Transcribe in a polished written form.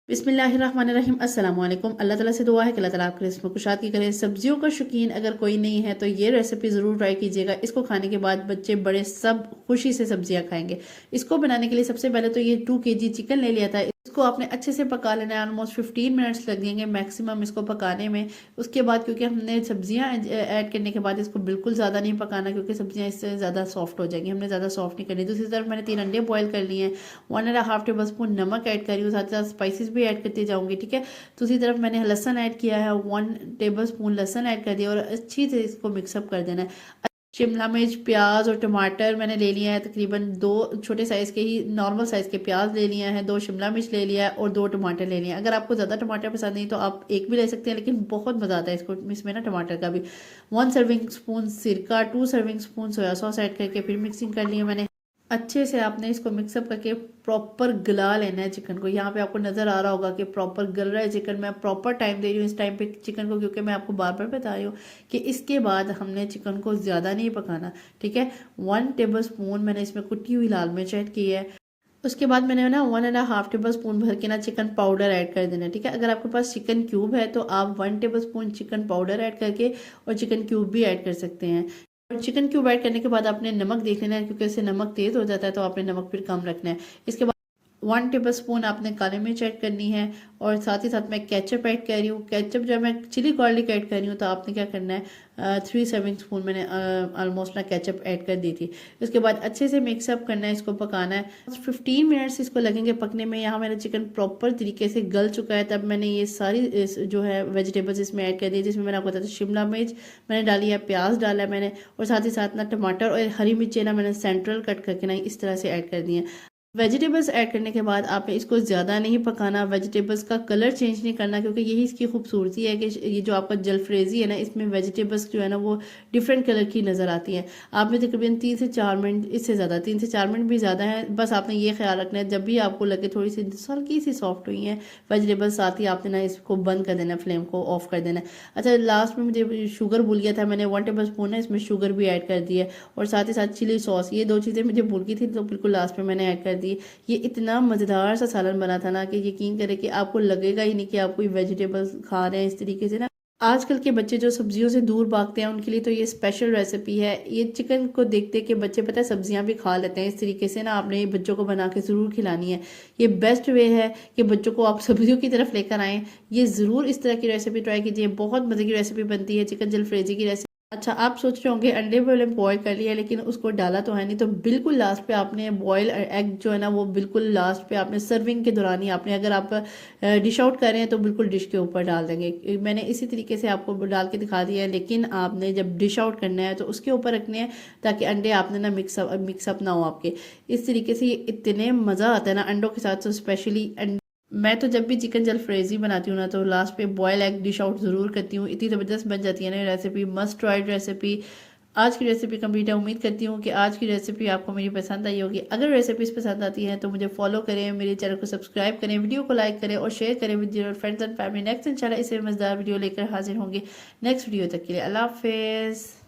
बिस्मिल्लाहिर्रहमानिर्रहीम अस्सलाम वालेकुम। अल्लाह ताला से दुआ है कि अल्लाह ताला आपके रिज़्क़ में कुशाद की करे। सब्जियों का शौकीन अगर कोई नहीं है तो ये रेसिपी ज़रूर ट्राई कीजिएगा। इसको खाने के बाद बच्चे बड़े सब खुशी से सब्जियां खाएंगे। इसको बनाने के लिए सबसे पहले तो ये 2 kg चिकन ले लिया था। इसको आपने अच्छे से पका लेना है। ऑलमोस्ट 15 मिनट्स लगेंगे मैक्सिमम इसको पकाने में। उसके बाद क्योंकि हमने सब्जियां ऐड करने के बाद इसको बिल्कुल ज़्यादा नहीं पकाना क्योंकि सब्जियां इससे ज़्यादा सॉफ्ट हो जाएंगी। हमने ज़्यादा सॉफ्ट नहीं करनी। दूसरी तरफ मैंने 3 अंडे बॉयल कर लिए हैं। 1.5 टेबल स्पून नमक ऐड करी हूँ, साथ साथ स्पाइसेस भी ऐड करती जाऊँगी। ठीक है, दूसरी तरफ मैंने लहसन ऐड किया है, 1 टेबल स्पून लहसन ऐड कर दिया और अच्छी से इसको मिक्सअप कर देना है। शिमला मिर्च, प्याज और टमाटर मैंने ले लिया है। तकरीबन 2 छोटे साइज़ के ही नॉर्मल साइज़ के प्याज ले लिया है, 2 शिमला मिर्च ले लिया है और 2 टमाटर ले लिया है। अगर आपको ज़्यादा टमाटर पसंद नहीं तो आप एक भी ले सकते हैं, लेकिन बहुत मज़ा आता है इसको इसमें ना टमाटर का भी। 1 सर्विंग स्पून सिरका, 2 serving spoon soya sauce add करके फिर मिक्सिंग कर लिया मैंने। अच्छे से आपने इसको मिक्सअप करके प्रॉपर गला लेना है चिकन को। यहाँ पे आपको नज़र आ रहा होगा कि प्रॉपर गल रहा है चिकन। मैं प्रॉपर टाइम दे रही हूँ इस टाइम पे चिकन को, क्योंकि मैं आपको बार बार बता रही हूँ कि इसके बाद हमने चिकन को ज़्यादा नहीं पकाना। ठीक है, 1 टेबल स्पून मैंने इसमें कुटी हुई लाल मिर्च ऐड की है। उसके बाद मैंने ना 1.5 टेबल स्पून भर के ना चिकन पाउडर ऐड कर देना है। ठीक है, अगर आपके पास चिकन क्यूब है तो आप 1 table spoon chicken powder add करके और चिकन क्यूब भी ऐड कर सकते हैं। और चिकन क्यूब ऐड करने के बाद आपने नमक देख लेना है, क्योंकि इससे नमक तेज़ हो जाता है तो आपने नमक फिर कम रखना है। इसके बाद 1 टेबल स्पून आपने काली मिर्च ऐड करनी है और साथ ही साथ मैं केचप ऐड कर रही हूँ। केचप जब मैं चिली गार्लिक ऐड कर रही हूँ तो आपने क्या करना है, 3 सर्विंग स्पून मैंने ऑलमोस्ट ना केचप ऐड कर दी थी। उसके बाद अच्छे से मिक्सअप करना है, इसको पकाना है। 15 मिनट्स इसको लगेंगे पकने में। यहाँ मेरा चिकन प्रॉपर तरीके से गल चुका है। तब मैंने ये सारी जो है वेजिटेबल्स इसमें ऐड कर दी, जिसमें मैंने आपको बताया था शिमला मिर्च मैंने डाली है, प्याज डाला है मैंने, और साथ ही साथ ना टमाटर और हरी मिर्चें ना मैंने सेंट्रल कट करके ना इस तरह से ऐड कर दी हैं। वेजिटेबल्स ऐड करने के बाद आपने इसको ज़्यादा नहीं पकाना, वेजिटेबल्स का कलर चेंज नहीं करना, क्योंकि यही इसकी खूबसूरती है कि ये जो आपका जलफ्रेज़ी है ना, इसमें वेजिटेबल्स जो है ना वो डिफरेंट कलर की नज़र आती हैं। आपने तकरीबन 3 से 4 मिनट, इससे ज़्यादा 3 से 4 मिनट भी ज़्यादा है, बस आपने ये ख्याल रखना है जब भी आपको लगे थोड़ी सी हल्की सी सॉफ्ट हुई हैं वेजिटेबल्स, साथ ही आपने ना इसको बंद कर देना, फ्लेम को ऑफ कर देना। अच्छा, लास्ट में मुझे शुगर भूल गया था, मैंने 1 टेबल स्पून है इसमें शुगर भी ऐड कर दी है और साथ ही साथ चिली सॉस, ये 2 चीज़ें मुझे भूल गई थी तो बिल्कुल लास्ट में मैंने ऐड कर दी। ये इतना मज़ेदार सा सालन बना था ना कि यकीन करें कि आपको लगेगा ही नहीं कि आप कोई वेजिटेबल्स खा रहे हैं इस तरीके से ना। आजकल के बच्चे जो सब्जियों से दूर भागते हैं उनके लिए तो ये स्पेशल रेसिपी है। ये चिकन को देखते कि बच्चे पता है सब्जियां भी खा लेते हैं, इस तरीके से ना आपने ये बच्चों को बना के ज़रूर खिलानी है। ये बेस्ट वे है कि बच्चों को आप सब्जियों की तरफ लेकर आएँ। ये ज़रूर इस तरह की रेसिपी ट्राई कीजिए, बहुत मज़े की रेसिपी बनती है चिकन जलफ्रेजी की रेसिपी। अच्छा, आप सोच रहे होंगे अंडे वाले बॉयल कर लिया लेकिन उसको डाला तो है नहीं, तो बिल्कुल लास्ट पे आपने बॉयल एग जो है ना वो बिल्कुल लास्ट पे आपने सर्विंग के दौरान ही आपने, अगर आप डिश आउट कर रहे हैं तो बिल्कुल डिश के ऊपर डाल देंगे। मैंने इसी तरीके से आपको डाल के दिखा दिया है, लेकिन आपने जब डिश आउट करना है तो उसके ऊपर रखने हैं ताकि अंडे आपने ना मिक्सअप ना हो आपके। इस तरीके से ये इतने मज़ा आता है ना अंडों के साथ, तो स्पेशली मैं तो जब भी चिकन जलफ्रेजी बनाती हूँ ना तो लास्ट पे बॉयल एग डिश आउट ज़रूर करती हूँ। इतनी ज़बरदस्त बन जाती है ना रेसिपी, मस्ट ट्राइड रेसिपी। आज की रेसिपी कंप्लीट है। उम्मीद करती हूँ कि आज की रेसिपी आपको मेरी पसंद आई होगी। अगर रेसिपीज़ पसंद आती हैं तो मुझे फॉलो करें, मेरे चैनल को सब्सक्राइब करें, वीडियो को लाइक करें और शेयर करें with your friends and family. Next इंशाल्लाह इससे मज़ेदार वीडियो लेकर हाजिर होंगे नेक्स्ट वीडियो तक के लिए अल्लाह हाफिज़।